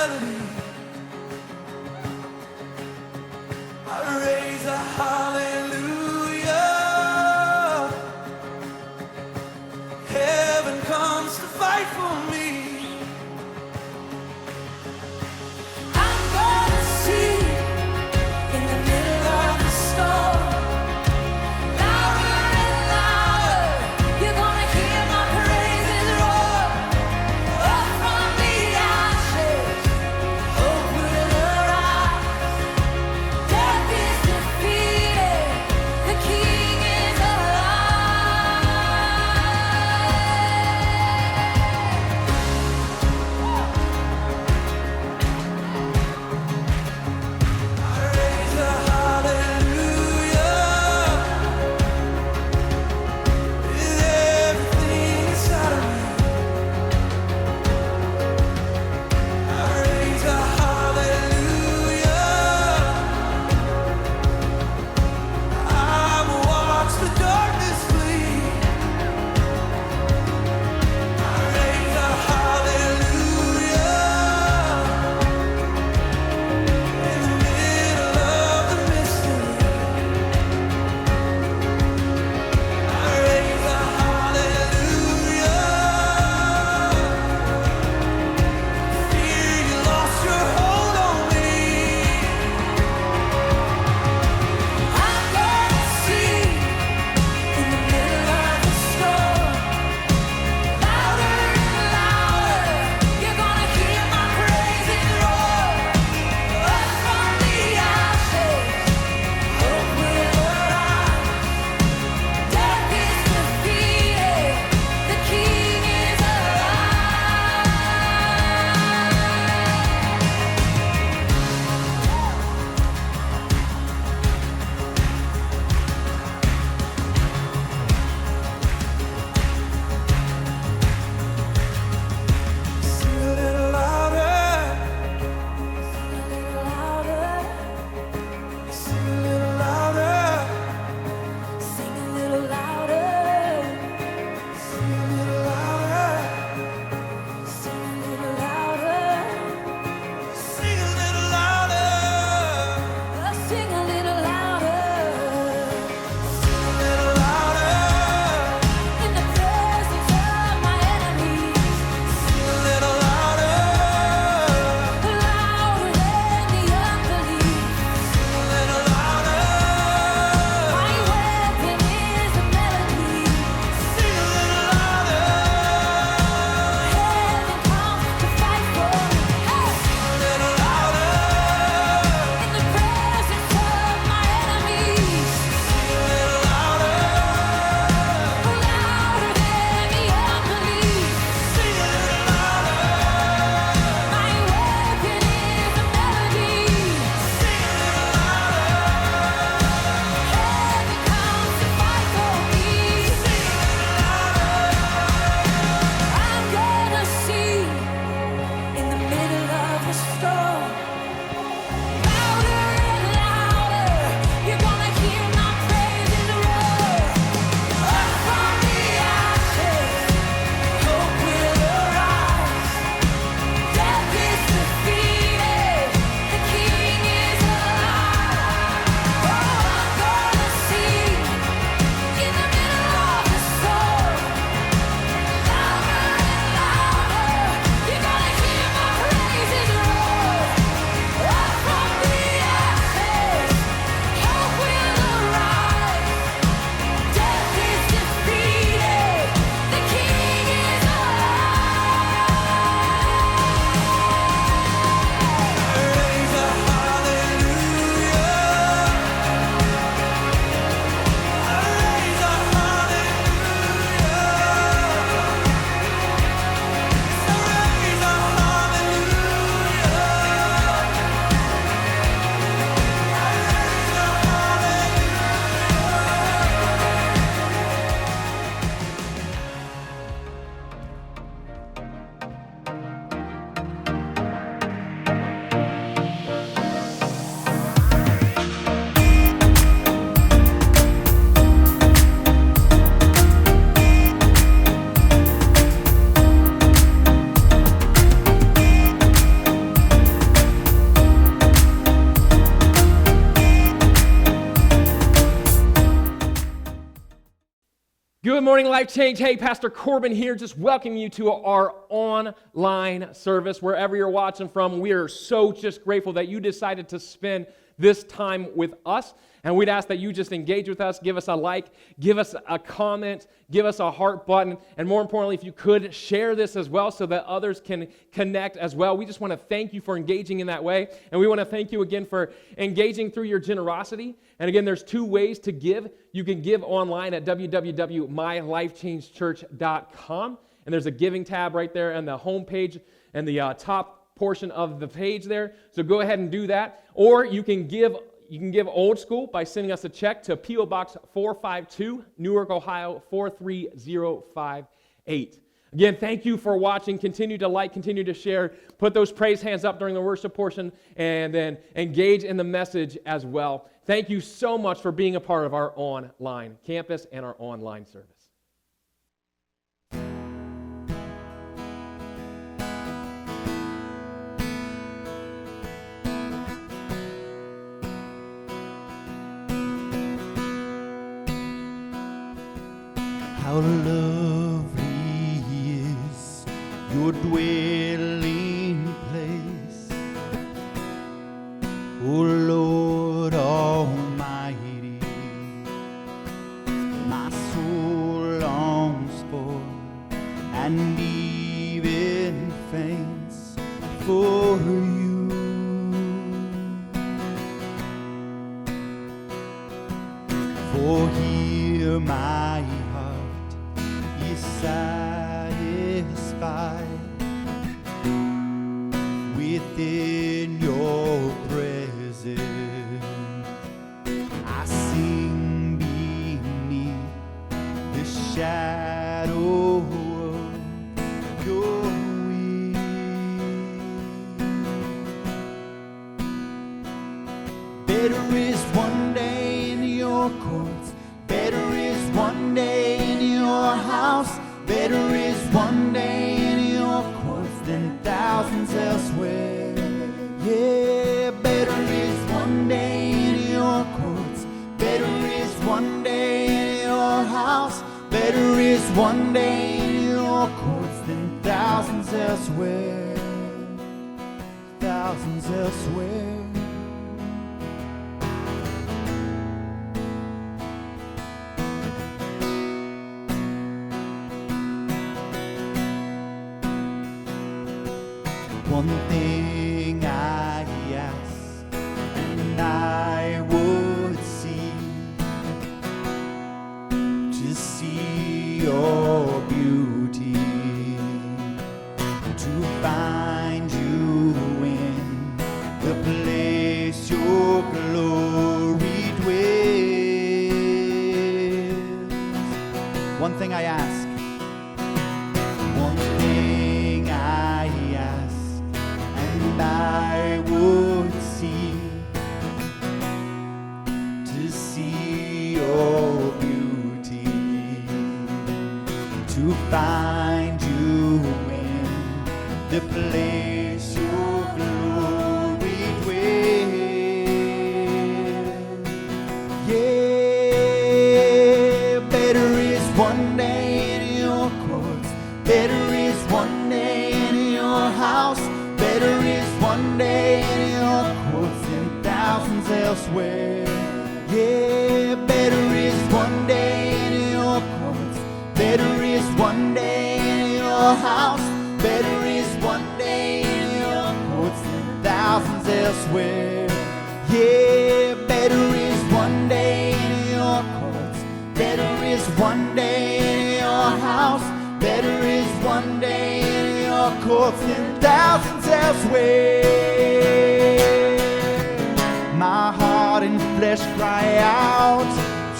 melody. I raise a hallelujah. Heaven comes to fight for me. I'm gonna see in the middle of the storm. Louder and louder, you're gonna hear my praises roar. Up from the ashes, Good morning, LifeChange. Hey, Pastor Corbin here, just welcoming you to our online service. Wherever you're watching from, we are so just grateful that you decided to spend this time with us. And we'd ask that you just engage with us, give us a like, give us a comment, give us a heart button, and more importantly, if you could, share this as well so that others can connect as well. We just want to thank you for engaging in that way, and we want to thank you again for engaging through your generosity. And again, there's two ways to give. You can give online at www.mylifechangechurch.com, and there's a giving tab right there on the home page and the top portion of the page there. So go ahead and do that. Or you can give old school by sending us a check to P.O. Box 452, Newark, Ohio 43058. Again, thank you for watching. Continue to like, continue to share. Put those praise hands up during the worship portion and then engage in the message as well. Thank you so much for being a part of our online campus and our online service. How lovely is your dwelling place, O Lord Almighty. My soul longs for and even faints for you. For here my satisfied within your presence. I sing beneath the shadow of your wings. Better is one day in your courts, better is one day in your house. Better is one day in your courts than thousands elsewhere. Yeah, better is one day in your courts. Better is one day in your house. Better is one day in your courts than thousands elsewhere. Thousands elsewhere. One thing I ask, and I would see, to see your beauty, to find you in the place your glory dwells. One thing I ask, one thing I ask, I would see, to see your beauty, to find you in the place your glory dwells. Yeah, better is one day in your courts, better is one day in your house. Better is one day in your courts than thousands elsewhere. Yeah, better is one day in your courts. Better is one day in your house. Better is one day in your courts than thousands elsewhere. Yeah, better is one day in your courts. Better is one day in your house. Better is one day in your courts than thousands elsewhere. My heart and flesh cry out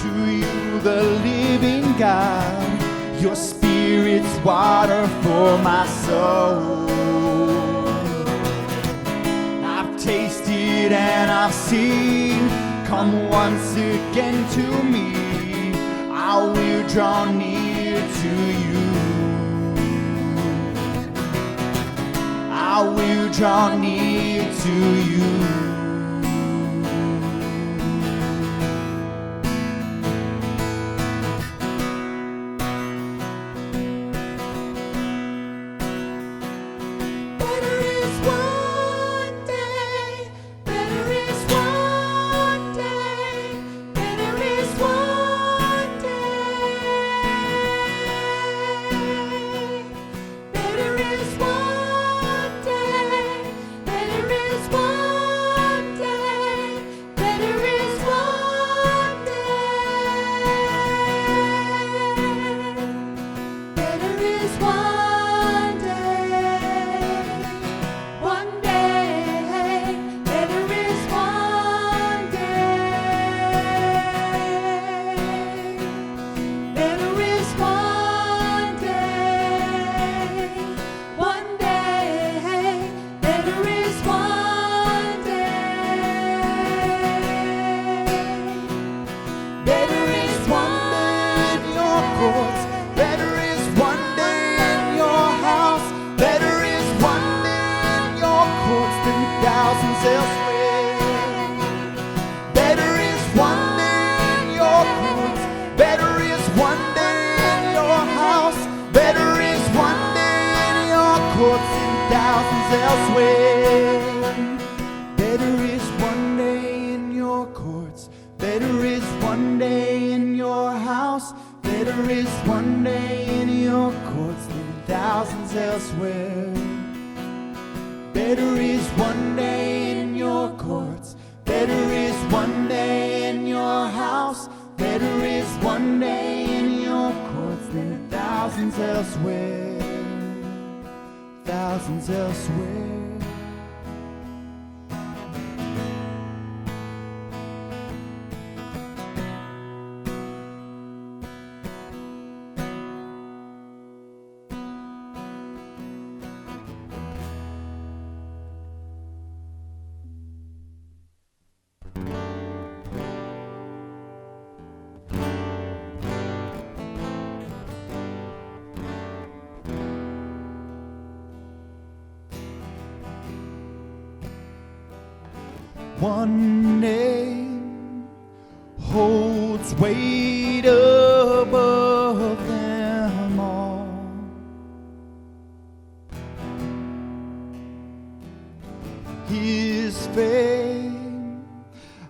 to you, the living God. Your spirit's water for my soul. I've tasted and I've seen. Come once again to me. I will draw near to you. I will draw near to you. thousands elsewhere. Better is one day in your courts. Better is one day in your house. Better is one day in your courts than thousands elsewhere. Better is one day in your courts. Better is one day in your house. Better is one day in your courts than thousands elsewhere. Better is one day in your courts. Better is one day in your house. Better is one day in your courts than thousands elsewhere. Thousands elsewhere. One name holds weight above them all. His fame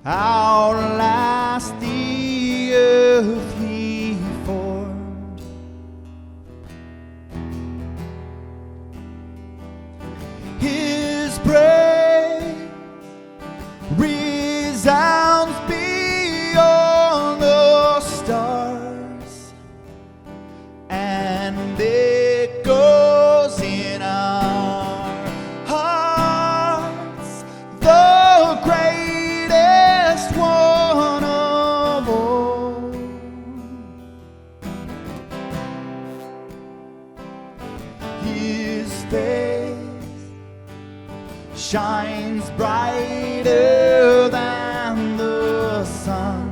outlasts the earth he formed. His praise resounds beyond the stars and echoes in our hearts. The greatest one of all. His face shines brighter than the sun.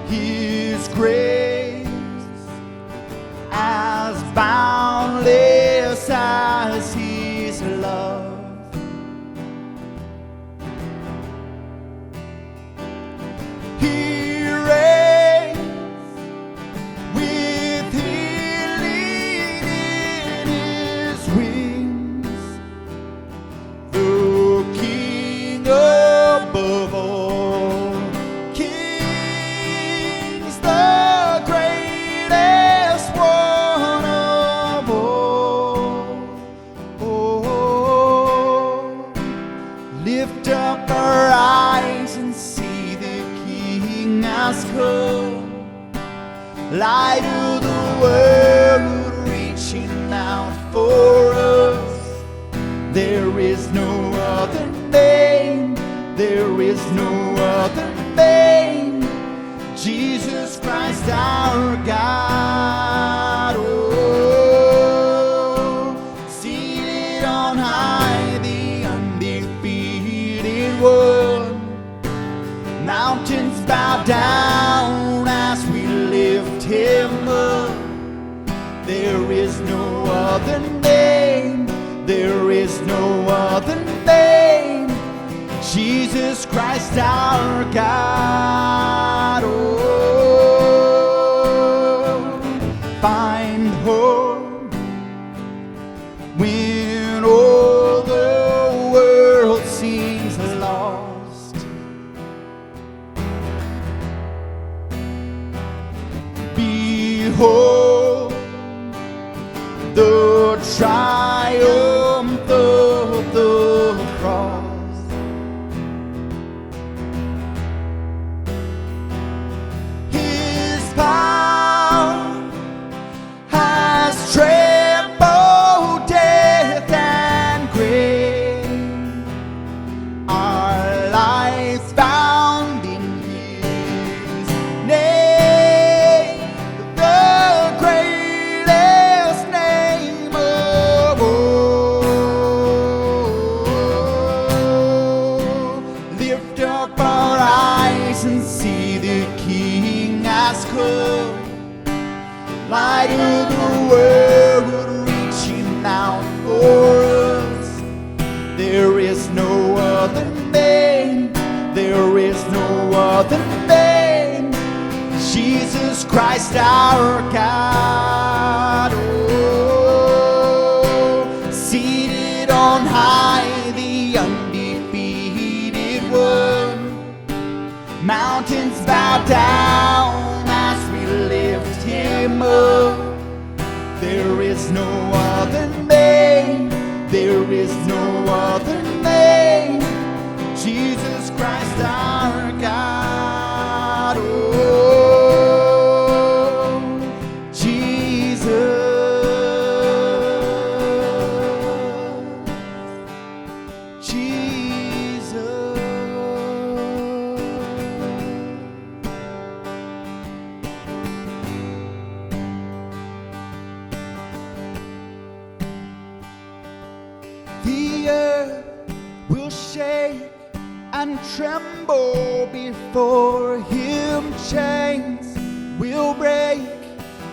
His grace as boundless as his love. He reigns with healing in his wings, the King above all kings, the greatest one of all. Oh, lift up our eyes and see the King has come. Light of the world reaching out for us. There is no other name. There is no other name. Jesus Christ our God. Oh, seated on high, the undefeated one. Mountains bow down as we lift him up. There is no other name. There is no other name. Jesus Christ our God. Oh, find hope when all the world seems lost. Behold the triumph of the cross. His power has trampled death and grave. Our lives found in his name, the greatest name of all. seated on high, the undefeated one. Mountains bow down as we lift him up. There is no other name, there is no other name, Jesus Christ our God. Oh, Jesus, Jesus. The earth will shake and tremble before him. Chains will break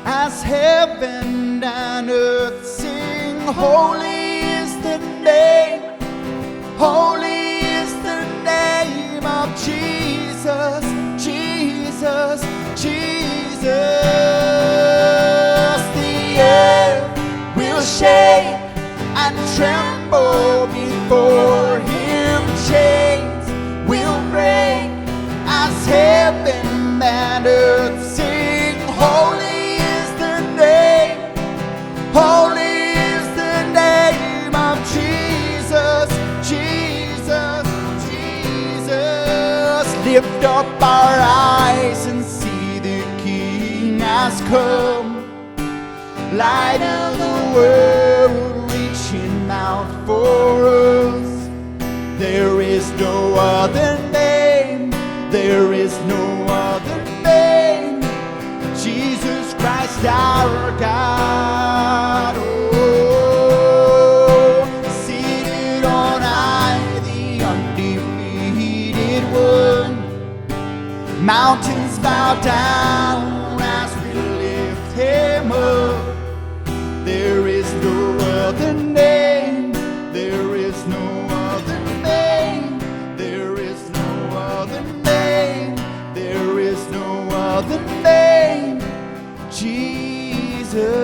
as heaven and earth sing. Holy is the name, holy is the name of Jesus, Jesus, Jesus. The earth will shake and tremble before him. Chains will break as heaven and earth sing. Holy is the name, holy is the name of Jesus, Jesus, Jesus. Lift up our eyes and see the King has come. Light of the world, reaching out for us. There is no other name, there is no other name, Jesus Christ our God. Oh, seated on high, the undefeated one. Mountains bow down as we lift him up. There is no other name, there is no other name, there is no other name, there is no other name, Jesus.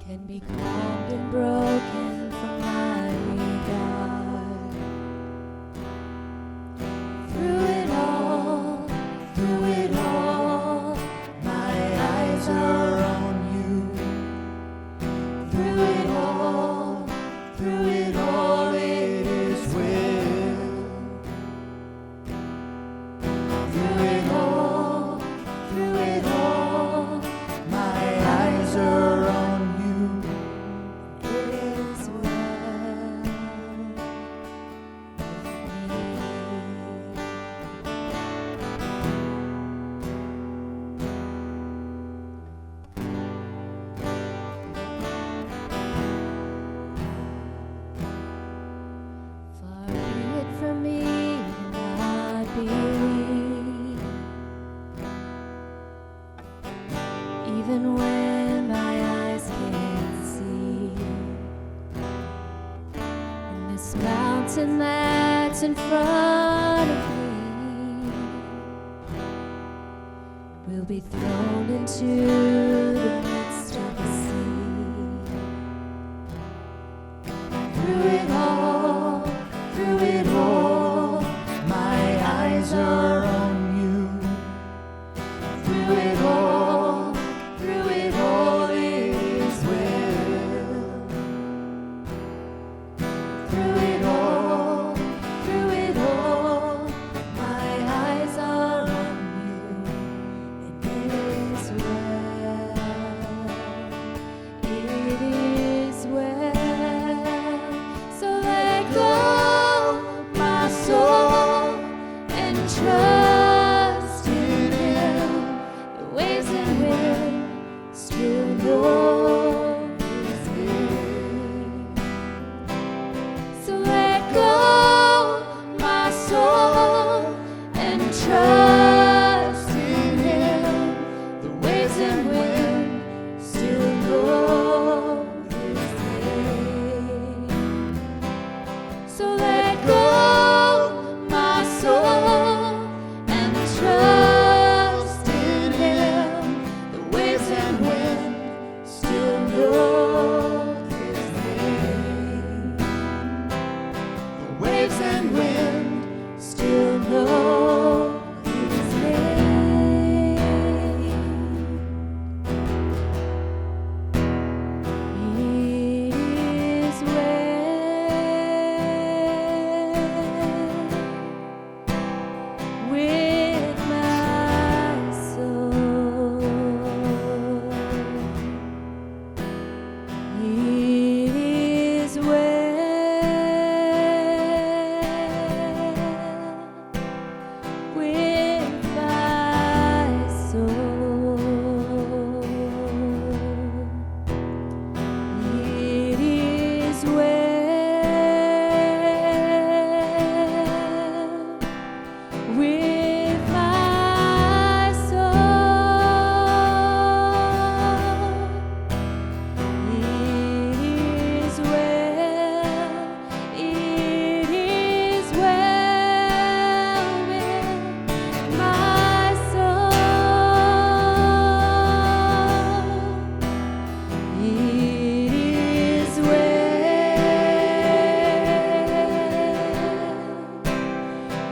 Can be calmed and broken from my regard. Through it all, my eyes are on you. Through it all, it is well. Through it all, my eyes are on you. It is well Far be it from me to not believe, even when my eyes can't see. And this mountain that's in front of me will be thrown into the midst of the sea. Through it all, my eyes are on you. Through it all, it is well. Through it all, my eyes are on you, and it is well.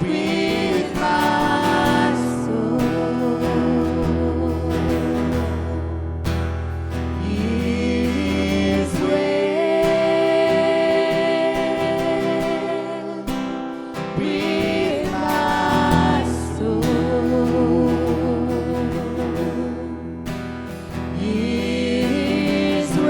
with my soul. is well with my Soul is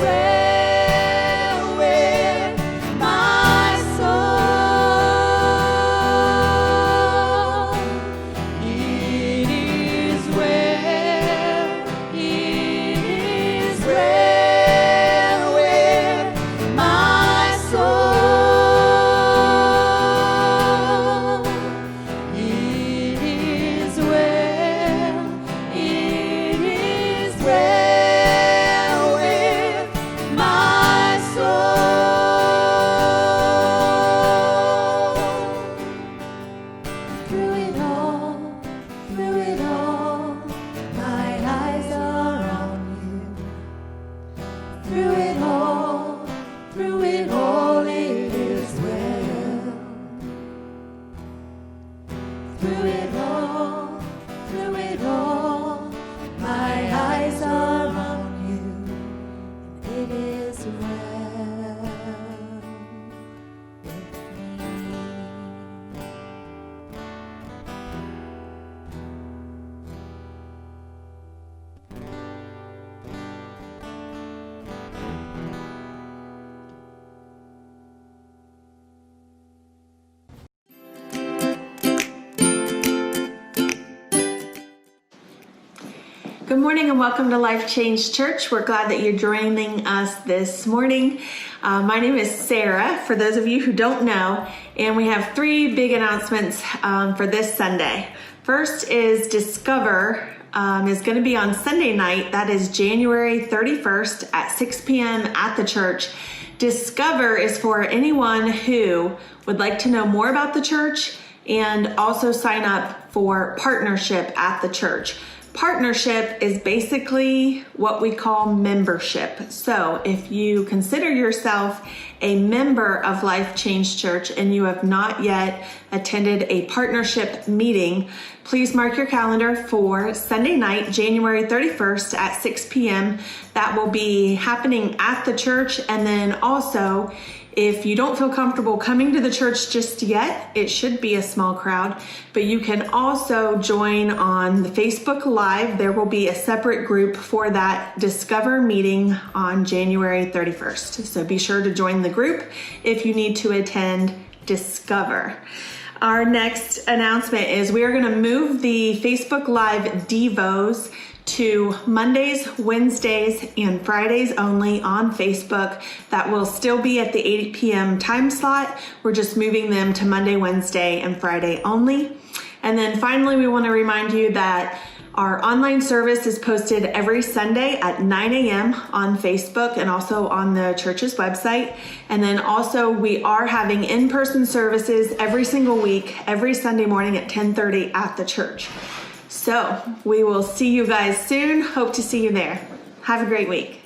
well with my soul. It is well, it is well with my soul. It is well, it is well with my soul. It is well, it is well with my soul. Through it all, my eyes are on you. Through it all, it is well. Through it all, my eyes are on you, and it is well with me. Good morning and welcome to LifeChange Church. We're glad that you're joining us this morning. My name is Sarah, for those of you who don't know, and we have three big announcements for this Sunday. First is Discover is going to be on Sunday night. That is January 31st at 6 p.m. at the church. Discover is for anyone who would like to know more about the church and also sign up for partnership at the church. Partnership is basically what we call membership. So if you consider yourself a member of LifeChange Church and you have not yet attended a partnership meeting, please mark your calendar for Sunday night, January 31st at 6 p.m. That will be happening at the church. And then also, if you don't feel comfortable coming to the church just yet, it should be a small crowd, but you can also join on the Facebook Live. There will be a separate group for that Discover meeting on January 31st. So be sure to join the group if you need to attend Discover. Our next announcement is we are going to move the Facebook Live Devos to Mondays, Wednesdays, and Fridays only on Facebook. That will still be at the 8 p.m. time slot. We're just moving them to Monday, Wednesday, and Friday only. And then finally, we want to remind you that our online service is posted every Sunday at 9 a.m. on Facebook and also on the church's website. And then also we are having in-person services every single week, every Sunday morning at 10:30 at the church. So we will see you guys soon. Hope to see you there. Have a great week.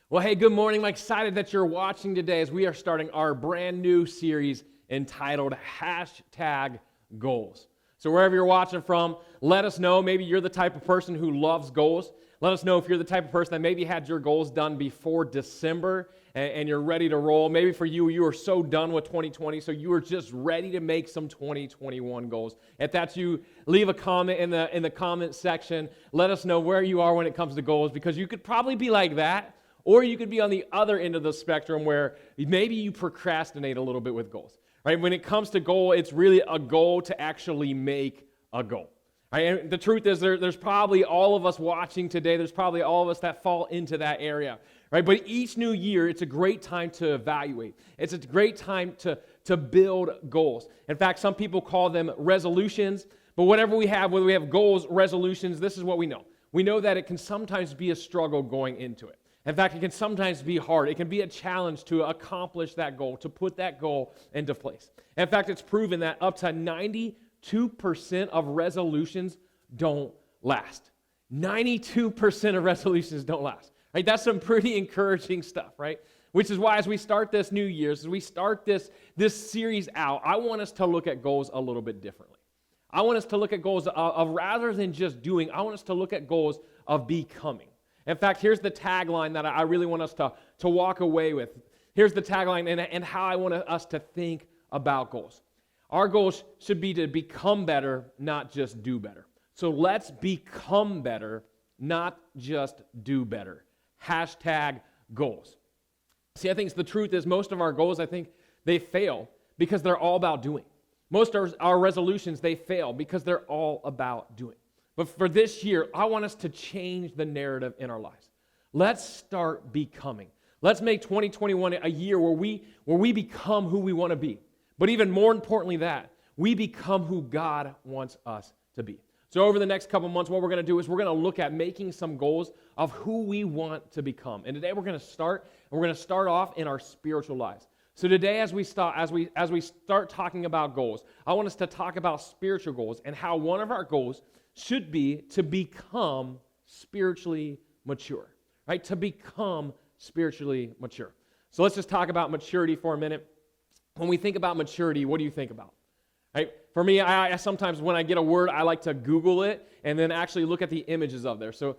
Well, hey, good morning. I'm excited that you're watching today as we are starting our brand new series entitled #Goals. So wherever you're watching from, let us know. Maybe you're the type of person who loves goals. Let us know if you're the type of person that maybe had your goals done before December and you're ready to roll. Maybe for you, you are so done with 2020, so you are just ready to make some 2021 goals. If that's you, leave a comment in the comment section. Let us know where you are when it comes to goals, because you could probably be like that, or you could be on the other end of the spectrum where maybe you procrastinate a little bit with goals. Right? When it comes to goal, it's really a goal to actually make a goal. Right? And the truth is there's probably all of us watching today, there's probably all of us that fall into that area. Right? But each new year, it's a great time to evaluate. It's a great time to to build goals. In fact, some people call them resolutions, but whether we have goals, resolutions, this is what we know. We know that it can sometimes be a struggle going into it. In fact, it can sometimes be hard. It can be a challenge to accomplish that goal, to put that goal into place. In fact, it's proven that up to 92% of resolutions don't last. 92% of resolutions don't last. Right? That's some pretty encouraging stuff, right? Which is why as we start this New Year's, as we start this series out, I want us to look at goals a little bit differently. I want us to look at goals of rather than just doing, I want us to look at goals of becoming. In fact, here's the tagline that I really want us to walk away with. Here's the tagline and how I want us to think about goals. Our goals should be to become better, not just do better. So let's become better, not just do better. #goals. See, I think the truth is most of our goals, I think, they fail because they're all about doing. Most of our resolutions, they fail because they're all about doing. But for this year, I want us to change the narrative in our lives. Let's start becoming. Let's make 2021 a year where we become who we want to be. But even more importantly that, we become who God wants us to be. So over the next couple months, what we're going to do is we're going to look at making some goals of who we want to become. And today we're going to start off in our spiritual lives. So today as we start talking about goals, I want us to talk about spiritual goals and how one of our goals should be to become spiritually mature, right? To become spiritually mature. So let's just talk about maturity for a minute. When we think about maturity, what do you think about? Right? For me, I sometimes when I get a word, I like to Google it and then actually look at the images of there. So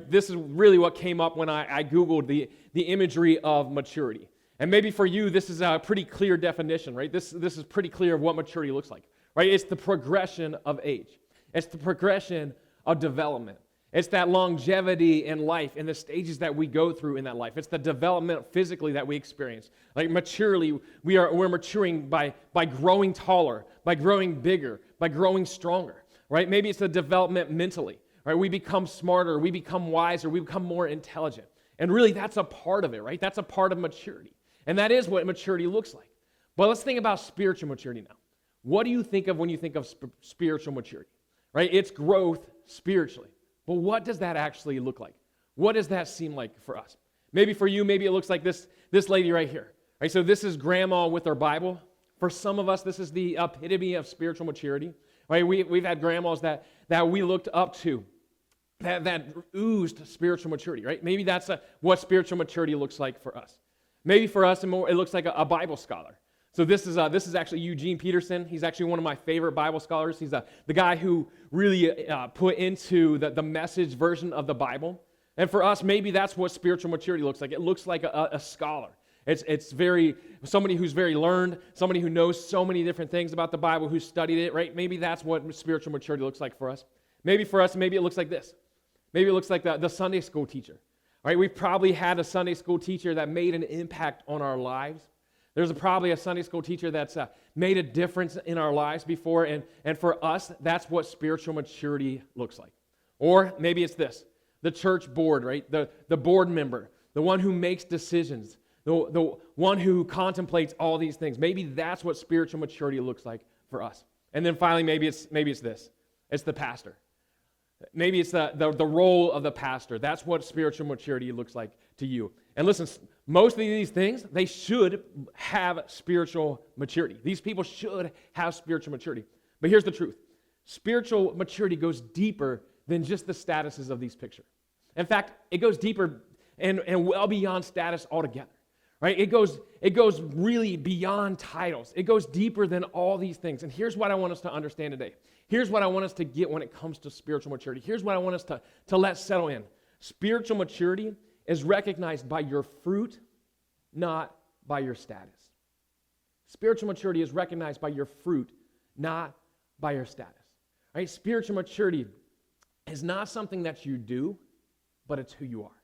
this is really what came up when I Googled the imagery of maturity. And maybe for you, this is a pretty clear definition, right? This is pretty clear of what maturity looks like, right? It's the progression of age. It's the progression of development. It's that longevity in life and the stages that we go through in that life. It's the development physically that we experience. Like maturely, we're maturing by growing taller, by growing bigger, by growing stronger, right? Maybe it's the development mentally, right? We become smarter, we become wiser, we become more intelligent. And really, that's a part of it, right? That's a part of maturity. And that is what maturity looks like. But let's think about spiritual maturity now. What do you think of when you think of spiritual maturity? Right? It's growth spiritually. But what does that actually look like? What does that seem like for us? Maybe for you, maybe it looks like this lady right here. Right? So this is grandma with her Bible. For some of us, this is the epitome of spiritual maturity. Right? We've had grandmas that we looked up to that oozed spiritual maturity. Right? Maybe that's what spiritual maturity looks like for us. Maybe for us, it looks like a Bible scholar. So this is actually Eugene Peterson. He's actually one of my favorite Bible scholars. He's the guy who really put into the message version of the Bible. And for us, maybe that's what spiritual maturity looks like. It looks like a scholar. It's somebody who's very learned, somebody who knows so many different things about the Bible, who studied it, right? Maybe that's what spiritual maturity looks like for us. Maybe for us, maybe it looks like this. Maybe it looks like the Sunday school teacher. Right? We've probably had a Sunday school teacher that made an impact on our lives. There's probably a Sunday school teacher that's made a difference in our lives before, and for us, that's what spiritual maturity looks like. Or maybe it's this, the church board, right? The board member, the one who makes decisions, the one who contemplates all these things. Maybe that's what spiritual maturity looks like for us. And then finally, maybe it's this. It's the pastor. Maybe it's the role of the pastor. That's what spiritual maturity looks like to you. And listen, most of these things, they should have spiritual maturity. These people should have spiritual maturity. But here's the truth. Spiritual maturity goes deeper than just the statuses of these pictures. In fact, it goes deeper and well beyond status altogether. Right? It goes really beyond titles. It goes deeper than all these things. And here's what I want us to understand today. Here's what I want us to get when it comes to spiritual maturity. Here's what I want us to let settle in. Spiritual maturity is recognized by your fruit, not by your status. Spiritual maturity is recognized by your fruit, not by your status. Right? Spiritual maturity is not something that you do, but it's who you are.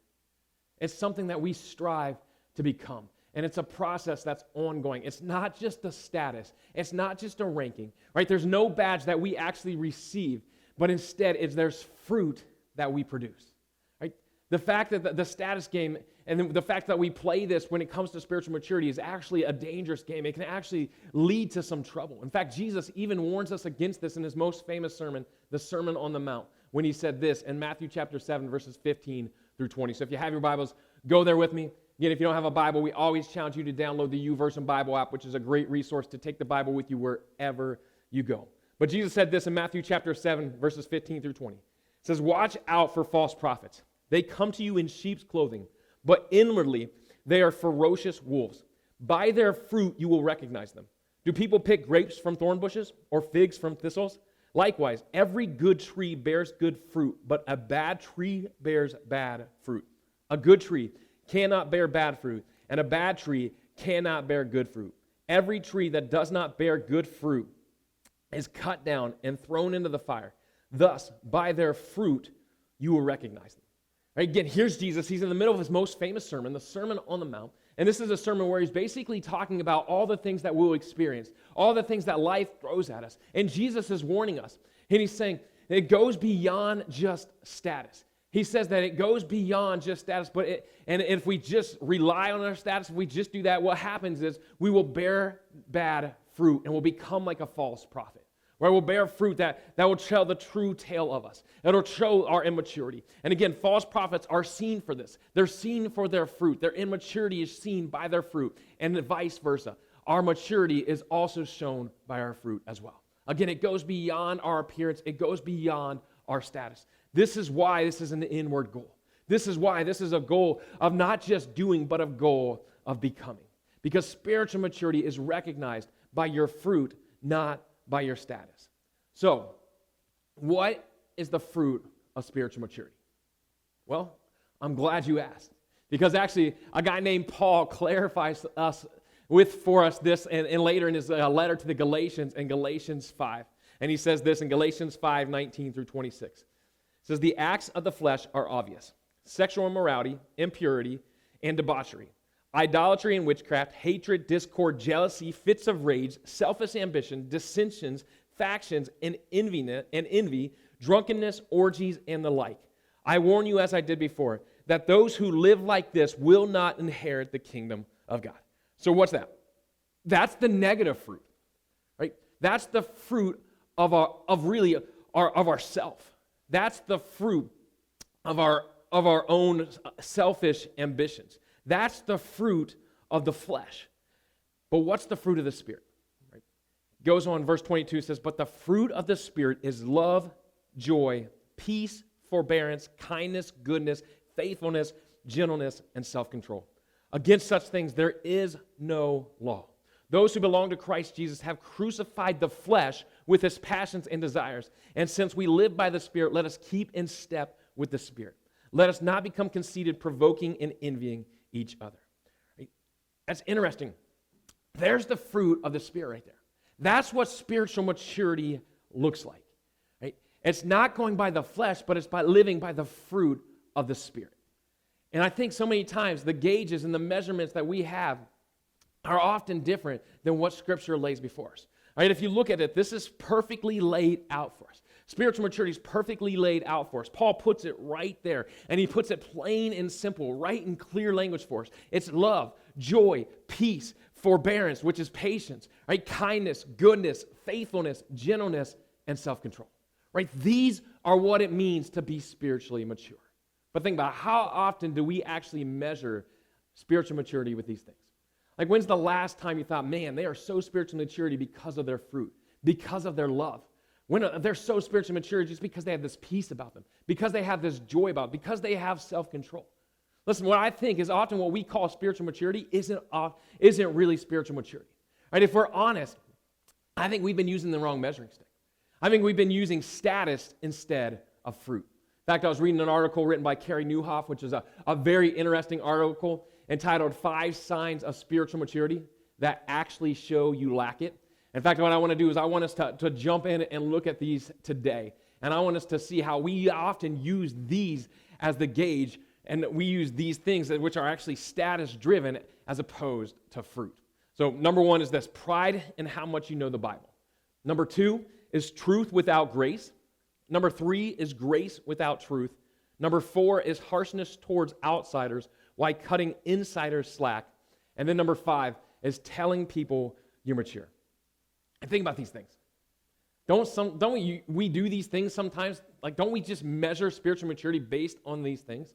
It's something that we strive to become. And it's a process that's ongoing. It's not just a status. It's not just a ranking, right? There's no badge that we actually receive, but instead there's fruit that we produce, right? The fact that the status game and the fact that we play this when it comes to spiritual maturity is actually a dangerous game. It can actually lead to some trouble. In fact, Jesus even warns us against this in his most famous sermon, the Sermon on the Mount, when he said this in Matthew chapter 7, verses 15 through 20. So if you have your Bibles, go there with me. Again, if you don't have a Bible, we always challenge you to download the YouVersion Bible app, which is a great resource to take the Bible with you wherever you go. But Jesus said this in Matthew chapter 7, verses 15 through 20. It says, "Watch out for false prophets. They come to you in sheep's clothing, but inwardly they are ferocious wolves. By their fruit you will recognize them. Do people pick grapes from thorn bushes or figs from thistles? Likewise, every good tree bears good fruit, but a bad tree bears bad fruit. A good tree cannot bear bad fruit, and a bad tree cannot bear good fruit. Every tree that does not bear good fruit is cut down and thrown into the fire. Thus, by their fruit you will recognize them." Right, again, here's Jesus. He's in the middle of his most famous sermon, the Sermon on the Mount. And this is a sermon where he's basically talking about all the things that we'll experience, all the things that life throws at us. And Jesus is warning us. And he's saying it goes beyond just status. He says that it goes beyond just status, and if we just rely on our status, if we just do that, what happens is we will bear bad fruit and will become like a false prophet. Where we'll bear fruit that will tell the true tale of us. It'll show our immaturity. And again, false prophets are seen for this. They're seen for their fruit. Their immaturity is seen by their fruit, and vice versa. Our maturity is also shown by our fruit as well. Again, it goes beyond our appearance. It goes beyond our status. This is why this is an inward goal. This is why this is a goal of not just doing, but a goal of becoming. Because spiritual maturity is recognized by your fruit, not by your status. So, what is the fruit of spiritual maturity? Well, I'm glad you asked. Because actually, a guy named Paul clarifies for us this and later in his letter to the Galatians in Galatians 5. And he says this in Galatians 5, 19 through 26. It says, "The acts of the flesh are obvious: sexual immorality, impurity, and debauchery, idolatry and witchcraft, hatred, discord, jealousy, fits of rage, selfish ambition, dissensions, factions, and envy, drunkenness, orgies, and the like. I warn you, as I did before, that those who live like this will not inherit the kingdom of God." So what's that? That's the negative fruit, right? That's the fruit of ourself. That's the fruit of our own selfish ambitions. That's the fruit of the flesh. But what's the fruit of the Spirit? Right? It goes on, verse 22 says, "But the fruit of the Spirit is love, joy, peace, forbearance, kindness, goodness, faithfulness, gentleness, and self-control. Against such things there is no law. Those who belong to Christ Jesus have crucified the flesh with its passions and desires. And since we live by the Spirit, let us keep in step with the Spirit. Let us not become conceited, provoking, and envying each other." Right? That's interesting. There's the fruit of the Spirit right there. That's what spiritual maturity looks like. Right? It's not going by the flesh, but it's by living by the fruit of the Spirit. And I think so many times the gauges and the measurements that we have are often different than what Scripture lays before us. All right, if you look at it, this is perfectly laid out for us. Spiritual maturity is perfectly laid out for us. Paul puts it right there, and he puts it plain and simple, right in clear language for us. It's love, joy, peace, forbearance, which is patience, right? Kindness, goodness, faithfulness, gentleness, and self-control. Right? These are what it means to be spiritually mature. But think about how often do we actually measure spiritual maturity with these things? Like, when's the last time you thought, man, they are so spiritually mature because of their fruit, because of their love? When they're so spiritually mature just because they have this peace about them, because they have this joy about them, because they have self-control. Listen, what I think is often what we call spiritual maturity isn't really spiritual maturity. Right? If we're honest, I think we've been using the wrong measuring stick. I think we've been using status instead of fruit. In fact, I was reading an article written by Carrie Newhoff, which is a very interesting article entitled 5 Signs of Spiritual Maturity That Actually Show You Lack It. In fact, what I want to do is I want us to jump in and look at these today. And I want us to see how we often use these as the gauge, and we use these things which are actually status-driven as opposed to fruit. So number 1 is this: pride in how much you know the Bible. Number 2 is truth without grace. Number 3 is grace without truth. Number 4 is harshness towards outsiders while cutting insiders slack. And then number 5 is telling people you're mature. And think about these things. We do these things sometimes? Like, don't we just measure spiritual maturity based on these things?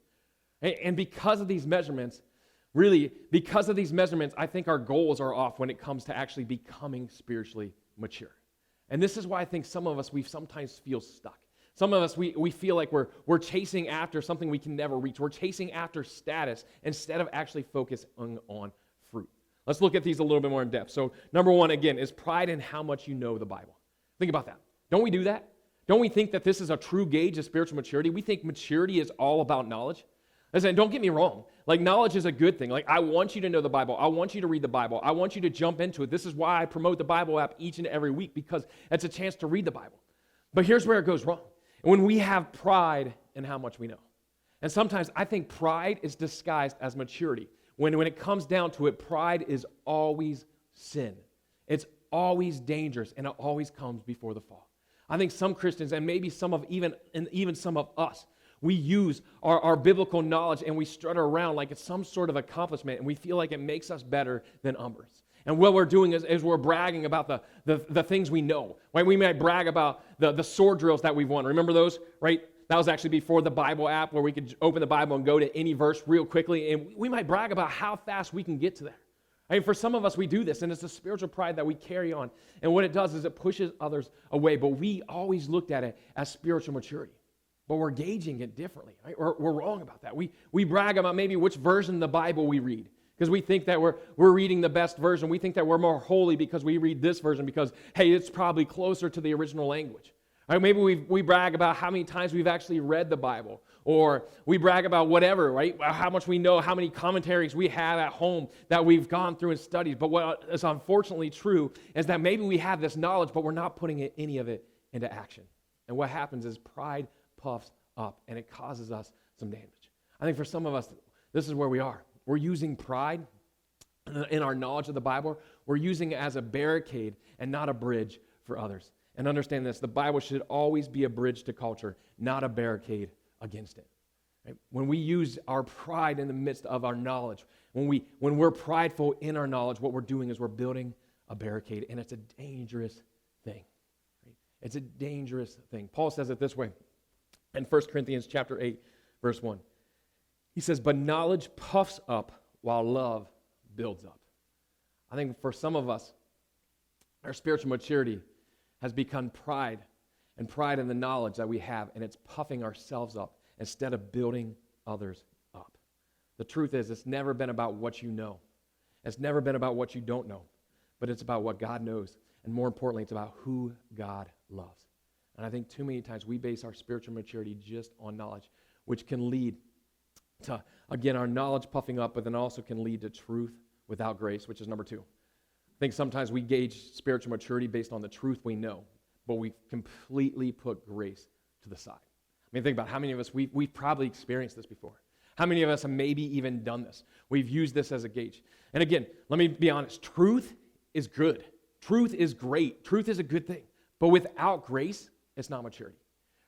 And because of these measurements, I think our goals are off when it comes to actually becoming spiritually mature. And this is why I think some of us, we sometimes feel stuck. Some of us, we feel like we're chasing after something we can never reach. We're chasing after status instead of actually focusing on fruit. Let's look at these a little bit more in depth. So number 1, again, is pride in how much you know the Bible. Think about that. Don't we do that? Don't we think that this is a true gauge of spiritual maturity? We think maturity is all about knowledge. Listen, don't get me wrong. Like, knowledge is a good thing. Like, I want you to know the Bible. I want you to read the Bible. I want you to jump into it. This is why I promote the Bible app each and every week, because it's a chance to read the Bible. But here's where it goes wrong. When we have pride in how much we know. And sometimes I think pride is disguised as maturity. When it comes down to it, pride is always sin. It's always dangerous, and it always comes before the fall. I think some Christians, and maybe even some of us, we use our biblical knowledge and we strut around like it's some sort of accomplishment, and we feel like it makes us better than others. And what we're doing is we're bragging about the things we know. Right? We might brag about the sword drills that we've won. Remember those? Right? That was actually before the Bible app, where we could open the Bible and go to any verse real quickly, and we might brag about how fast we can get to there. I mean, for some of us, we do this, and it's a spiritual pride that we carry on. And what it does is it pushes others away. But we always looked at it as spiritual maturity. But we're gauging it differently. Right? We're wrong about that. We brag about maybe which version of the Bible we read, because we think that we're reading the best version. We think that we're more holy because we read this version because, hey, it's probably closer to the original language. Right? Maybe we brag about how many times we've actually read the Bible, or we brag about whatever, right? How much we know, how many commentaries we have at home that we've gone through and studied. But what is unfortunately true is that maybe we have this knowledge, but we're not putting any of it into action. And what happens is pride puffs up, and it causes us some damage. I think for some of us, this is where we are. We're using pride in our knowledge of the Bible. We're using it as a barricade and not a bridge for others. And understand this, the Bible should always be a bridge to culture, not a barricade against it. Right? When we use our pride in the midst of our knowledge, when we're prideful in our knowledge, what we're doing is we're building a barricade, and it's a dangerous thing. Right? It's a dangerous thing. Paul says it this way in 1 Corinthians chapter 8, verse 1. He says, but knowledge puffs up while love builds up. I think for some of us, our spiritual maturity has become pride, and pride in the knowledge that we have, and it's puffing ourselves up instead of building others up. The truth is, it's never been about what you know. It's never been about what you don't know, but it's about what God knows, and more importantly, it's about who God loves. And I think too many times we base our spiritual maturity just on knowledge, which can lead to, again, our knowledge puffing up, but then also can lead to truth without grace, which is number 2. I think sometimes we gauge spiritual maturity based on the truth we know, but we completely put grace to the side. I mean, think about how many of us, we've probably experienced this before. How many of us have maybe even done this? We've used this as a gauge. And again, let me be honest, truth is good. Truth is great. Truth is a good thing. But without grace, it's not maturity.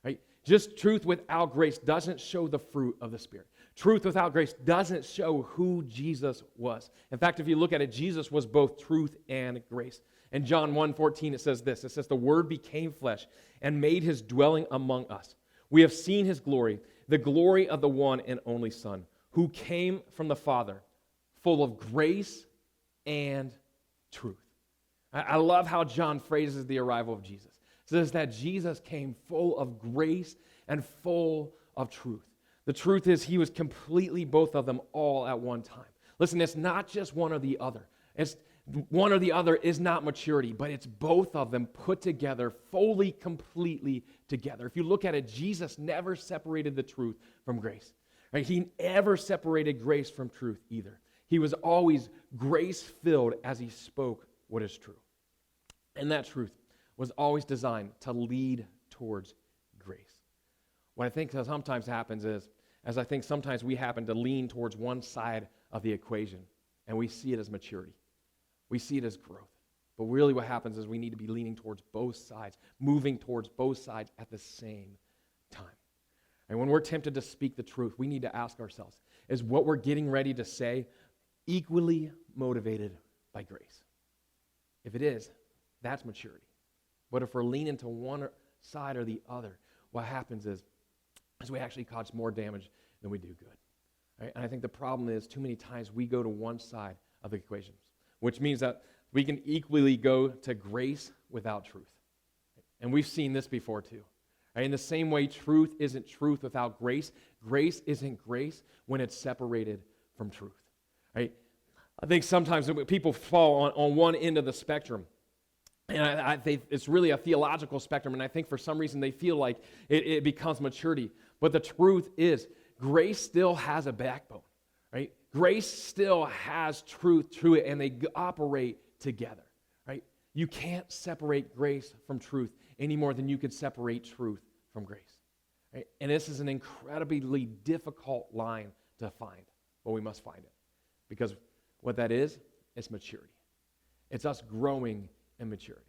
Right? Just truth without grace doesn't show the fruit of the Spirit. Truth without grace doesn't show who Jesus was. In fact, if you look at it, Jesus was both truth and grace. In John 1:14, it says this. It says, the Word became flesh and made his dwelling among us. We have seen his glory, the glory of the one and only Son, who came from the Father, full of grace and truth. I love how John phrases the arrival of Jesus. It says that Jesus came full of grace and full of truth. The truth is he was completely both of them all at one time. Listen, it's not just one or the other. It's one or the other is not maturity, but it's both of them put together, fully, completely together. If you look at it, Jesus never separated the truth from grace. Right? He never separated grace from truth either. He was always grace-filled as he spoke what is true. And that truth was always designed to lead towards grace. What I think sometimes happens is, I think sometimes we happen to lean towards one side of the equation, and we see it as maturity. We see it as growth. But really what happens is we need to be leaning towards both sides, moving towards both sides at the same time. And when we're tempted to speak the truth, we need to ask ourselves, is what we're getting ready to say equally motivated by grace? If it is, that's maturity. But if we're leaning to one side or the other, what happens is we actually cause more damage than we do good. Right? And I think the problem is too many times we go to one side of the equation, which means that we can equally go to grace without truth. And we've seen this before too. Right? In the same way, truth isn't truth without grace. Grace isn't grace when it's separated from truth. Right? I think sometimes people fall on one end of the spectrum. And I think it's really a theological spectrum, and I think for some reason they feel like it becomes maturity. But the truth is, grace still has a backbone, right? Grace still has truth to it, and they operate together, right? You can't separate grace from truth any more than you could separate truth from grace, right? And this is an incredibly difficult line to find, but we must find it. Because what that is, it's maturity. It's us growing in maturity.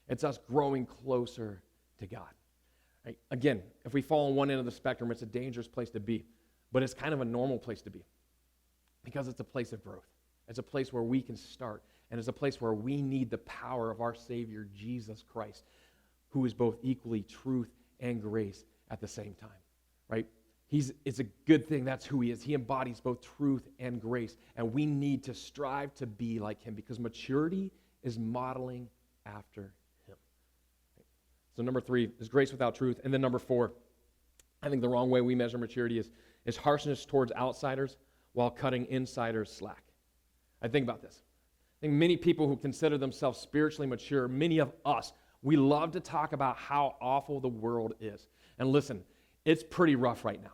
It's us growing closer to God. Right? Again, if we fall on one end of the spectrum, it's a dangerous place to be, but it's kind of a normal place to be because it's a place of growth. It's a place where we can start, and it's a place where we need the power of our Savior, Jesus Christ, who is both equally truth and grace at the same time, right? It's a good thing that's who he is. He embodies both truth and grace, and we need to strive to be like him because maturity is modeling after him. So number 3 is grace without truth. And then number 4, I think the wrong way we measure maturity is harshness towards outsiders while cutting insiders slack. I think about this. I think many people who consider themselves spiritually mature, many of us, we love to talk about how awful the world is. And listen, it's pretty rough right now.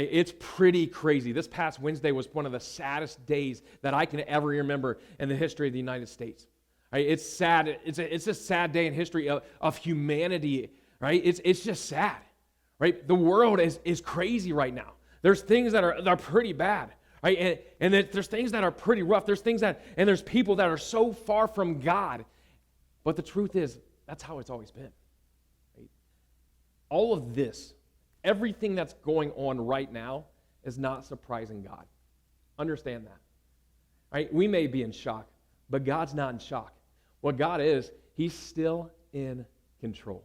It's pretty crazy. This past Wednesday was one of the saddest days that I can ever remember in the history of the United States. Right? It's sad. It's a sad day in history of humanity. Right? It's just sad. Right? The world is crazy right now. There's things that are pretty bad. Right? And there's things that are pretty rough. There's people that are so far from God. But the truth is, that's how it's always been. Right? All of this, everything that's going on right now is not surprising God. Understand that. Right? We may be in shock, but God's not in shock. What God is, he's still in control.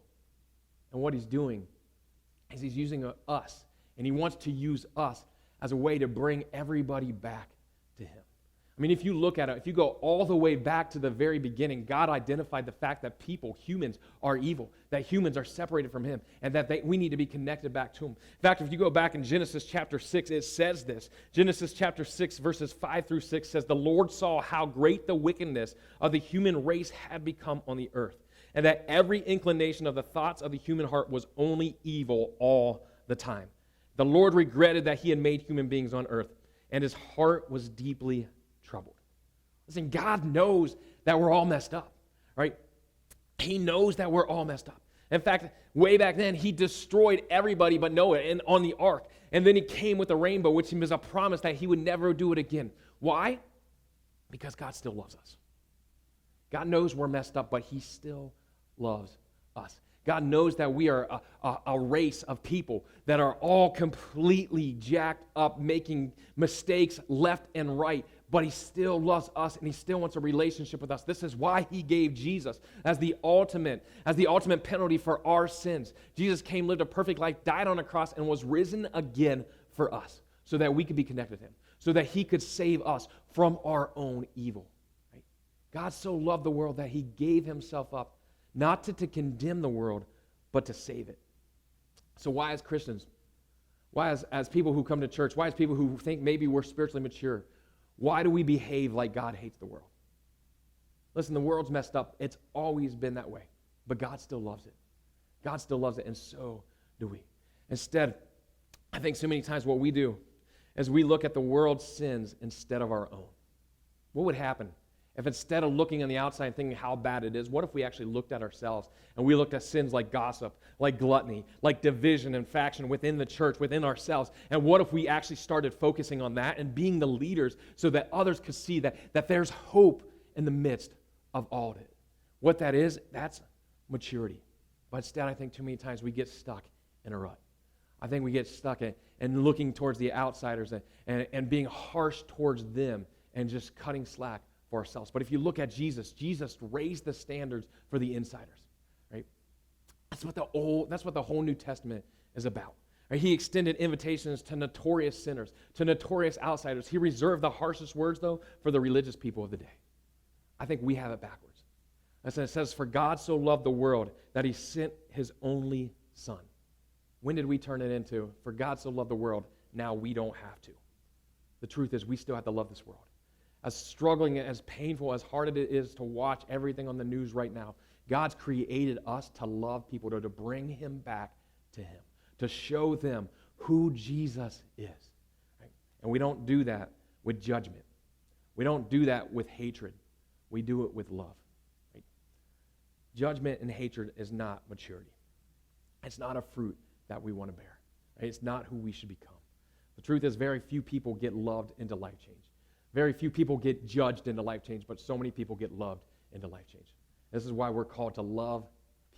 And what he's doing is he's using us, and he wants to use us as a way to bring everybody back to him. I mean, if you look at it, if you go all the way back to the very beginning, God identified the fact that humans are evil, that humans are separated from him, and that we need to be connected back to him. In fact, if you go back in Genesis chapter 6, it says this. Genesis chapter 6, verses 5 through 6 says, "The Lord saw how great the wickedness of the human race had become on the earth, and that every inclination of the thoughts of the human heart was only evil all the time. The Lord regretted that he had made human beings on earth, and his heart was deeply troubled." Listen, God knows that we're all messed up, right? He knows that we're all messed up. In fact, way back then, he destroyed everybody but Noah and on the ark. And then he came with a rainbow, which was a promise that he would never do it again. Why? Because God still loves us. God knows we're messed up, but he still loves us. God knows that we are a race of people that are all completely jacked up, making mistakes left and right, but he still loves us and he still wants a relationship with us. This is why he gave Jesus as the ultimate penalty for our sins. Jesus came, lived a perfect life, died on a cross, and was risen again for us so that we could be connected with him, so that he could save us from our own evil. Right? God so loved the world that he gave himself up, not to condemn the world, but to save it. So why as Christians, why as people who come to church, why as people who think maybe we're spiritually mature, why do we behave like God hates the world? Listen, the world's messed up. It's always been that way. But God still loves it. God still loves it, and so do we. Instead, I think so many times what we do is we look at the world's sins instead of our own. What would happen if instead of looking on the outside and thinking how bad it is, what if we actually looked at ourselves and we looked at sins like gossip, like gluttony, like division and faction within the church, within ourselves, and what if we actually started focusing on that and being the leaders so that others could see that there's hope in the midst of all of it? What that is, that's maturity. But instead, I think too many times we get stuck in a rut. I think we get stuck in looking towards the outsiders and being harsh towards them and just cutting slack for ourselves. But if you look at Jesus, Jesus raised the standards for the insiders, right? That's what the whole New Testament is about. Right? He extended invitations to notorious sinners, to notorious outsiders. He reserved the harshest words, though, for the religious people of the day. I think we have it backwards. As it says, for God so loved the world that he sent his only son. When did we turn it into, for God so loved the world, now we don't have to? The truth is, we still have to love this world. As struggling, as painful, as hard it is to watch everything on the news right now, God's created us to love people, to bring him back to him, to show them who Jesus is. Right? And we don't do that with judgment. We don't do that with hatred. We do it with love. Right? Judgment and hatred is not maturity. It's not a fruit that we want to bear. Right? It's not who we should become. The truth is, very few people get loved into life change. Very few people get judged into life change, but so many people get loved into life change. This is why we're called to love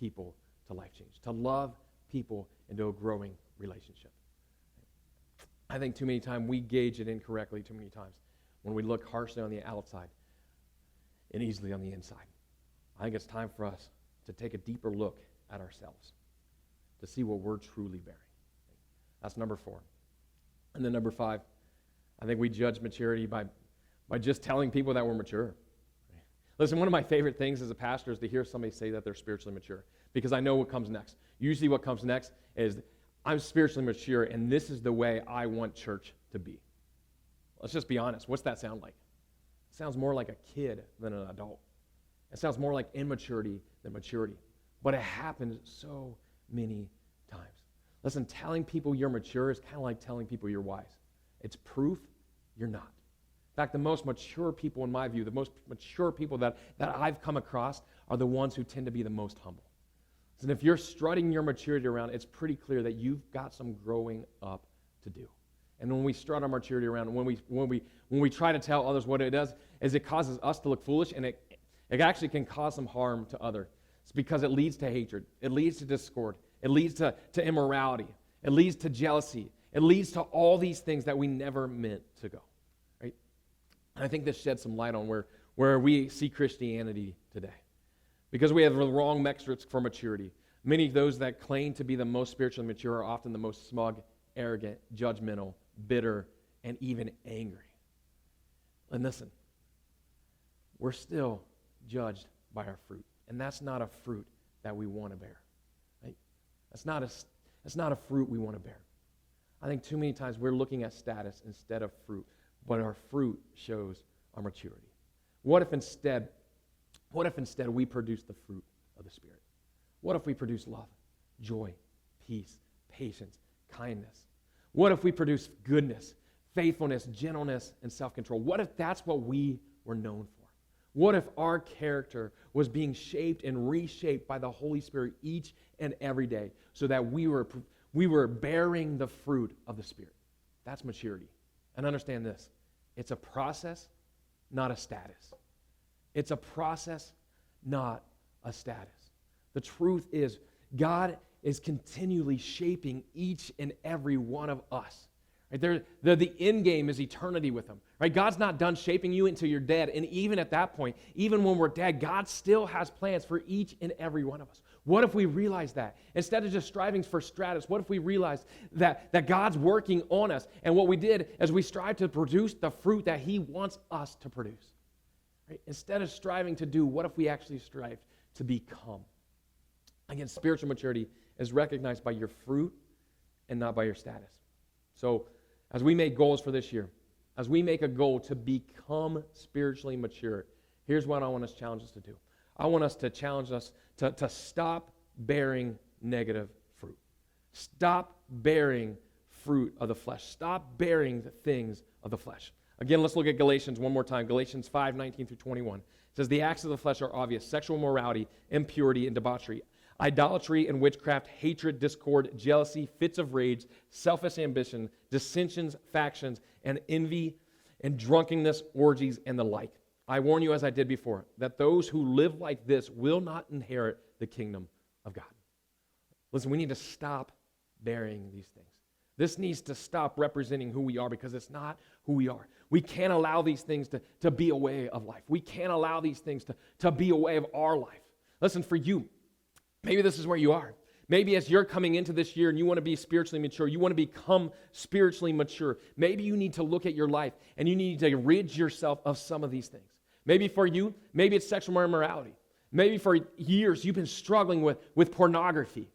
people to life change, to love people into a growing relationship. I think too many times we gauge it incorrectly too many times when we look harshly on the outside and easily on the inside. I think it's time for us to take a deeper look at ourselves to see what we're truly bearing. That's number 4. And then number 5, I think we judge maturity by just telling people that we're mature. Listen, one of my favorite things as a pastor is to hear somebody say that they're spiritually mature, because I know what comes next. Usually what comes next is, I'm spiritually mature, and this is the way I want church to be. Let's just be honest. What's that sound like? It sounds more like a kid than an adult. It sounds more like immaturity than maturity. But it happens so many times. Listen, telling people you're mature is kind of like telling people you're wise. It's proof you're not. In fact, the most mature people, in my view, the most mature people that I've come across are the ones who tend to be the most humble. And if you're strutting your maturity around, it's pretty clear that you've got some growing up to do. And when we strut our maturity around, when we try to tell others what it does, is it causes us to look foolish, and it actually can cause some harm to others. It's because it leads to hatred. It leads to discord. It leads to immorality. It leads to jealousy. It leads to all these things that we never meant to go. Right? And I think this sheds some light on where we see Christianity today. Because we have the wrong metrics for maturity. Many of those that claim to be the most spiritually mature are often the most smug, arrogant, judgmental, bitter, and even angry. And listen, we're still judged by our fruit. And that's not a fruit that we want to bear. Right? That's not a fruit we want to bear. I think too many times we're looking at status instead of fruit, but our fruit shows our maturity. What if instead we produce the fruit of the Spirit? What if we produce love, joy, peace, patience, kindness? What if we produce goodness, faithfulness, gentleness, and self-control? What if that's what we were known for? What if our character was being shaped and reshaped by the Holy Spirit each and every day so that we were bearing the fruit of the Spirit? That's maturity. And understand this, it's a process, not a status. It's a process, not a status. The truth is, God is continually shaping each and every one of us. Right? The end game is eternity with Him. Right? God's not done shaping you until you're dead. And even at that point, even when we're dead, God still has plans for each and every one of us. What if we realize that? Instead of just striving for status, what if we realized that God's working on us? And what we did is we strive to produce the fruit that He wants us to produce. Right? Instead of striving to do, what if we actually strive to become? Again, spiritual maturity is recognized by your fruit and not by your status. So, as we make goals for this year, as we make a goal to become spiritually mature, here's what I want us to challenge us to do. I want us to challenge us to stop bearing negative fruit. Stop bearing fruit of the flesh. Stop bearing the things of the flesh. Again, let's look at Galatians one more time. Galatians 5:19-21. It says, the acts of the flesh are obvious: sexual immorality, impurity, and debauchery, idolatry and witchcraft, hatred, discord, jealousy, fits of rage, selfish ambition, dissensions, factions, and envy, and drunkenness, orgies, and the like. I warn you, as I did before, that those who live like this will not inherit the kingdom of God. Listen, we need to stop bearing these things. This needs to stop representing who we are because it's not who we are. We can't allow these things to be a way of life. We can't allow these things to be a way of our life. Listen, for you, maybe this is where you are. Maybe as you're coming into this year and you want to be spiritually mature, you want to become spiritually mature, maybe you need to look at your life and you need to rid yourself of some of these things. Maybe for you, maybe it's sexual immorality. Maybe for years you've been struggling with pornography.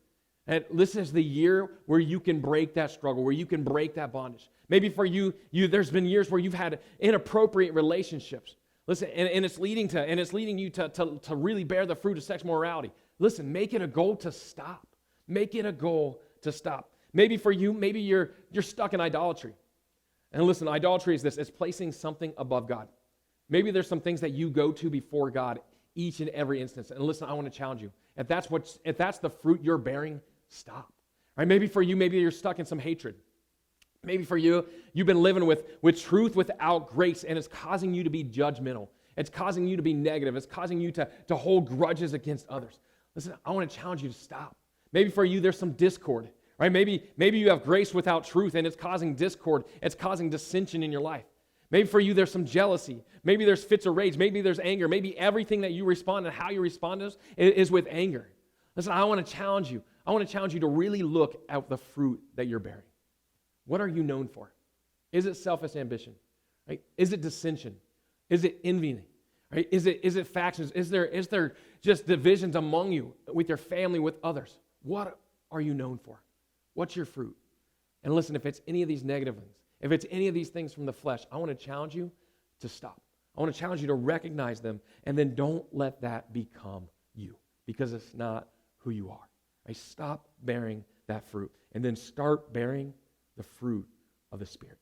And this is the year where you can break that struggle, where you can break that bondage. Maybe for you there's been years where you've had inappropriate relationships. Listen, and it's leading you to really bear the fruit of sexual morality. Listen, make it a goal to stop. Make it a goal to stop. Maybe for you, maybe you're stuck in idolatry. And listen, idolatry is this: it's placing something above God. Maybe there's some things that you go to before God each and every instance. And listen, I want to challenge you. If that's the fruit you're bearing, stop. Right? Maybe for you, maybe you're stuck in some hatred. Maybe for you, you've been living with truth without grace, and it's causing you to be judgmental. It's causing you to be negative. It's causing you to hold grudges against others. Listen, I want to challenge you to stop. Maybe for you, there's some discord. Right? Maybe you have grace without truth, and it's causing discord. It's causing dissension in your life. Maybe for you, there's some jealousy. Maybe there's fits of rage. Maybe there's anger. Maybe everything that you respond and how you respond to this is with anger. Listen, I want to challenge you. I want to challenge you to really look at the fruit that you're bearing. What are you known for? Is it selfish ambition? Right? Is it dissension? Is it envy? Right? Is it factions? Is there just divisions among you, with your family, with others? What are you known for? What's your fruit? And listen, if it's any of these negative things, if it's any of these things from the flesh, I want to challenge you to stop. I want to challenge you to recognize them, and then don't let that become you, because it's not who you are. Right? Stop bearing that fruit, and then start bearing the fruit of the Spirit.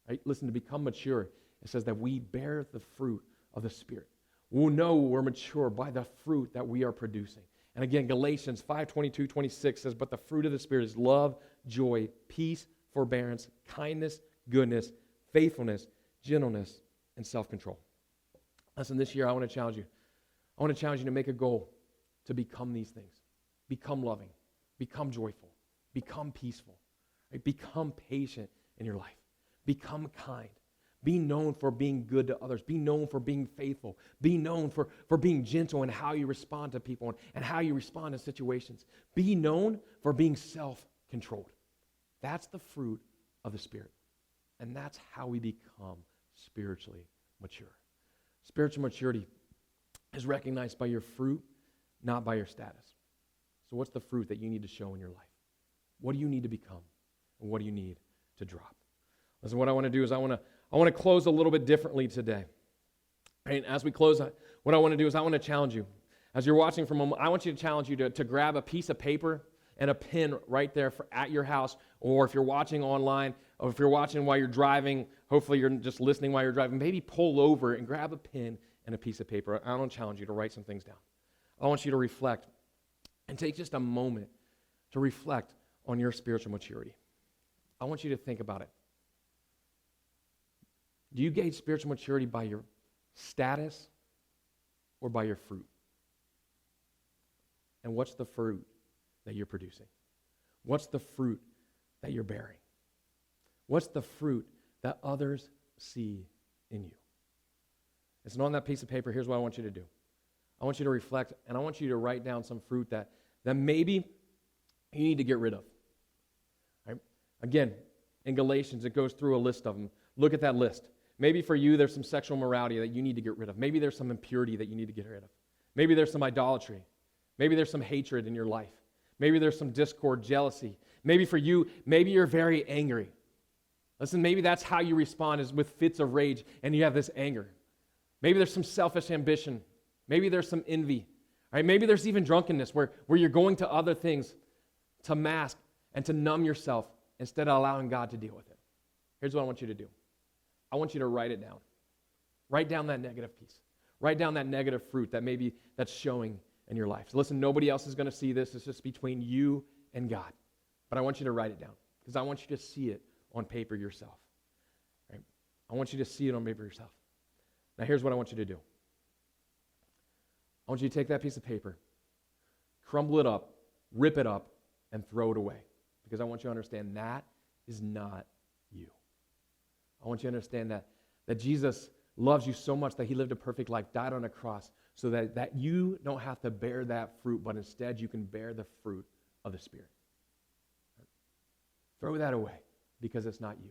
Right? Listen, to become mature, it says that we bear the fruit of the Spirit. We'll know we're mature by the fruit that we are producing. And again, Galatians 5:22-26 says, but the fruit of the Spirit is love, joy, peace, forbearance, kindness, goodness, faithfulness, gentleness, and self-control. Listen, this year I want to challenge you. I want to challenge you to make a goal to become these things. Become loving, become joyful, become peaceful, right? Become patient in your life. Become kind. Be known for being good to others. Be known for being faithful. Be known for being gentle in how you respond to people and how you respond to situations. Be known for being self-controlled. That's the fruit of the Spirit. And that's how we become spiritually mature. Spiritual maturity is recognized by your fruit, not by your status. So what's the fruit that you need to show in your life? What do you need to become? And what do you need to drop? Listen, what I want to do is I want to close a little bit differently today. And as we close, what I want to do is I want to challenge you. As you're watching from home, I want you to challenge you to grab a piece of paper and a pen right there at your house, or if you're watching online, or if you're watching while you're driving, hopefully you're just listening while you're driving, maybe pull over and grab a pen and a piece of paper. I want to challenge you to write some things down. I want you to reflect and take just a moment to reflect on your spiritual maturity. I want you to think about it. Do you gauge spiritual maturity by your status or by your fruit? And what's the fruit that you're producing? What's the fruit that you're bearing? What's the fruit that others see in you? It's not on that piece of paper. Here's what I want you to do. I want you to reflect, and I want you to write down some fruit that maybe you need to get rid of. Right? Again, in Galatians, it goes through a list of them. Look at that list. Maybe for you, there's some sexual morality that you need to get rid of. Maybe there's some impurity that you need to get rid of. Maybe there's some idolatry. Maybe there's some hatred in your life. Maybe there's some discord, jealousy. Maybe for you, maybe you're very angry. Listen, maybe that's how you respond, is with fits of rage, and you have this anger. Maybe there's some selfish ambition. Maybe there's some envy. All right? Maybe there's even drunkenness where you're going to other things to mask and to numb yourself instead of allowing God to deal with it. Here's what I want you to do. I want you to write it down. Write down that negative piece. Write down that negative fruit that maybe that's showing in your life. So listen, nobody else is going to see this. It's just between you and God. But I want you to write it down because I want you to see it on paper yourself. Right? I want you to see it on paper yourself. Now here's what I want you to do. I want you to take that piece of paper, crumble it up, rip it up, and throw it away. because I want you to understand that is not you. I want you to understand that Jesus loves you so much that he lived a perfect life, died on a cross, so that you don't have to bear that fruit, but instead you can bear the fruit of the Spirit. Throw that away, because it's not you.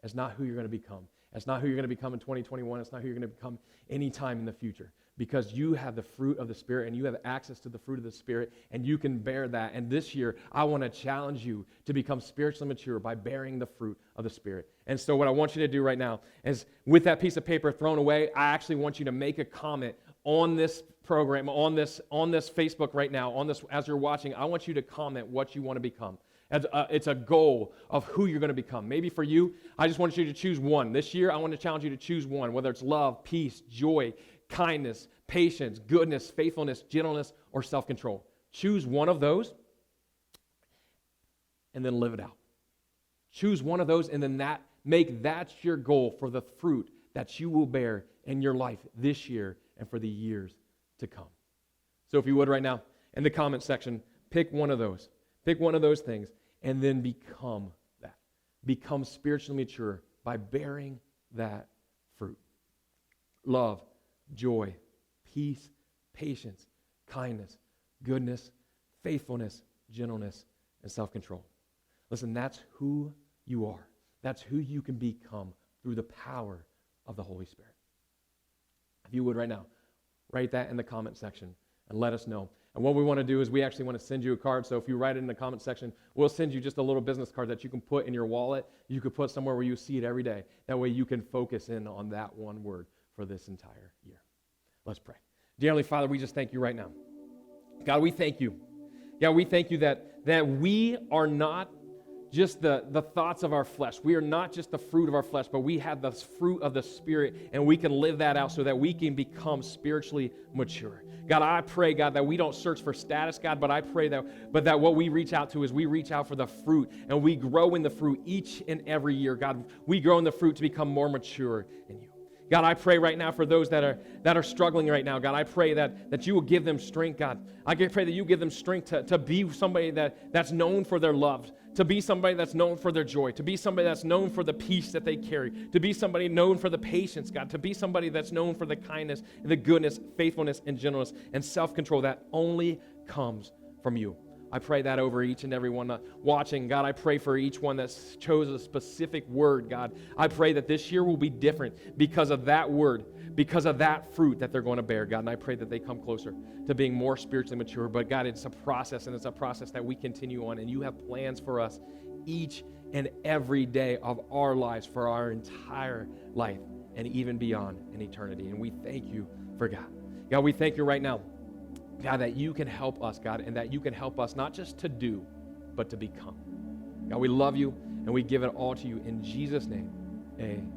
It's not who you're going to become. It's not who you're going to become in 2021. It's not who you're going to become any time in the future, because you have the fruit of the Spirit and you have access to the fruit of the Spirit, and you can bear that. And this year, I want to challenge you to become spiritually mature by bearing the fruit of the Spirit. And so what I want you to do right now is, with that piece of paper thrown away, I actually want you to make a comment on this program, on this Facebook right now, on this as you're watching. I want you to comment what you want to become. It's a goal of who you're going to become. Maybe for you, I just want you to choose one. This year, I want to challenge you to choose one, whether it's love, peace, joy, kindness, patience, goodness, faithfulness, gentleness, or self-control. Choose one of those and then live it out. Choose one of those and then make that your goal for the fruit that you will bear in your life this year and for the years to come. So if you would right now, in the comment section, pick one of those. Pick one of those things and then become that. Become spiritually mature by bearing that fruit. Love, joy, peace, patience, kindness, goodness, faithfulness, gentleness, and self-control. Listen, that's who you are. That's who you can become through the power of the Holy Spirit. If you would right now, write that in the comment section and let us know. And what we want to do is we actually want to send you a card. So if you write it in the comment section, we'll send you just a little business card that you can put in your wallet. You could put somewhere where you see it every day. That way you can focus in on that one word for this entire year. Let's pray. Dear Heavenly Father, we just thank you right now. God, we thank you. God, we thank you that we are not just the thoughts of our flesh. We are not just the fruit of our flesh, but we have the fruit of the Spirit, and we can live that out so that we can become spiritually mature. God, I pray, God, that we don't search for status, God, but I pray that what we reach out to is we reach out for the fruit, and we grow in the fruit each and every year. God, we grow in the fruit to become more mature in you. God, I pray right now for those that are struggling right now. God, I pray that you will give them strength, God. I pray that you give them strength to be somebody that's known for their love, to be somebody that's known for their joy, to be somebody that's known for the peace that they carry, to be somebody known for the patience, God, to be somebody that's known for the kindness, the goodness, faithfulness, and gentleness, and self-control that only comes from you. I pray that over each and every one watching. God, I pray for each one that chose a specific word, God. I pray that this year will be different because of that word, because of that fruit that they're going to bear, God. And I pray that they come closer to being more spiritually mature. But God, it's a process, and it's a process that we continue on. And you have plans for us each and every day of our lives, for our entire life, and even beyond in eternity. And we thank you for God. God, we thank you right now, God, that you can help us, God, and that you can help us not just to do, but to become. God, we love you, and we give it all to you. In Jesus' name, amen.